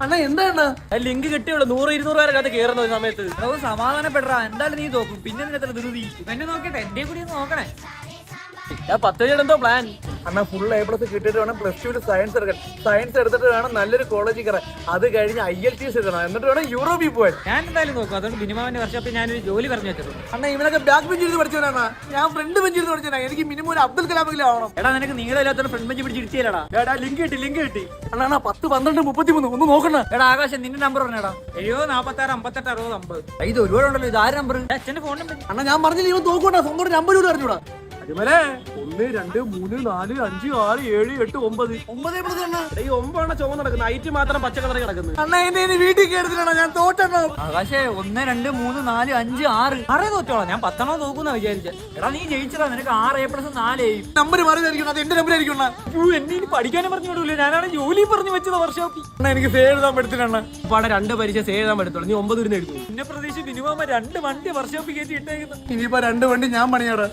അണ്ണാ എന്താണ് ലിങ്ക് കിട്ടിയുള്ളൂ 100-200 പേരെ അത് കയറുന്ന ഒരു സമയത്ത്. സമാധാനപ്പെടാ, എന്തായാലും നീ തോക്കും. പിന്നെ നിനത്ര ധൃതി എന്നെ നോക്കട്ടെ, എന്റെ കൂടി ഒന്ന് നോക്കണേ. ഞാൻ 10 കഴിഞ്ഞിട്ട് എന്തോ പ്ലാൻ. അണ്ണാ ഫുൾ A+ കിട്ടിയിട്ട് വേണം +2 സയൻസ് എടുക്കാൻ. സയൻസ് എടുത്തിട്ട് വേണം നല്ലൊരു കോളേജിൽ കയറാൻ. അത് കഴിഞ്ഞ് IELTS എഴുതണം, എന്നിട്ട് വേണം യൂറോപ്പിൽ പോകാൻ. ഞാൻ എന്തായാലും നോക്കും. അതുകൊണ്ട് മിനിമം വർഷത്തിൽ ഞാനൊരു ജോലി പറഞ്ഞു വെച്ചിട്ടുണ്ട്. അണ്ണാ ഇവനൊക്കെ ബാക്ക് ബെഞ്ചിൽ നിന്ന് പഠിച്ചവനാണ്, ഞാൻ ഫ്രണ്ട് ബെഞ്ചിൽ നിന്ന് പഠിച്ചവനാ. എനിക്ക് മിനിമം ഒരു അബ്ദുൽ കലാമെങ്കിലും ആവണം. എടാ നിനക്ക് നീളമില്ലാത്ത ഫ്രണ്ട് ബെഞ്ച് പിടിച്ചിരിച്ചില്ലടാ. എടാ ലിങ്ക് കിട്ടി. അണ്ണാ 10, 12, 33 ഒന്ന് നോക്കണ. എടാ ആകാശം നിന്റെ നമ്പർ പറഞ്ഞടാ. 70 46 58 60 50. ഇത് ഒരുപാടുണ്ടല്ലോ. ഇത് ആര് നമ്പർ? അച്ഛന്റെ ഫോൺ നമ്പർ. അണ്ണാ ഞാൻ പറഞ്ഞില്ല ഇവൻ തോക്കൂടാ, സ്വന്തം നമ്പർ കൂടെ അറിഞ്ഞൂടാ. അതുപോലെ 1 2 3 4 5 6 7 8 9 9 ഈ 9 ചുവന്ന് നടക്കുന്നത്. ഐറ്റ് മാത്രം പച്ച കളറി കിടക്കുന്നത്. അണ്ണാ എന്നെ വീട്ടിൽ കയറുന്നില്ല, ഞാൻ തോറ്റണ്ണ. ആകാശേ 1 2 3 4 5 6 6 തോറ്റോളാം. ഞാൻ 10 നോക്കുന്ന വിചാരിച്ച. എടാ നീ ജയിച്ചടാ, നിനക്ക് 6 A+ 4 A. നമ്പർ മാറിയതായിരിക്കും, അത് എന്റെ നമ്പർ ആയിരിക്കും. എന്നെ ഇനി പഠിക്കാനും പറഞ്ഞു വിടൂല. ഞാനാണ് ജോലി പറഞ്ഞു വെച്ചത് വർഷോപ്പിൽ. അണ്ണാ എനിക്ക് സേവ് എഴുതാൻ പറ്റത്തില്ല. പാടെ 2 പരീക്ഷ സേവ് ചെയ്യാൻ പറ്റത്തുള്ളൂ. നീ 9 ഇരുന്ന് എഴുതും. പിന്നെ പ്രതീക്ഷ മിനിമം 2 വണ്ടി വർഷോപ്പിൽ കയറ്റി ഇട്ടേക്കുന്നു. ഇനിയിപ്പോ 2 വണ്ടി ഞാൻ പണിയാടാ.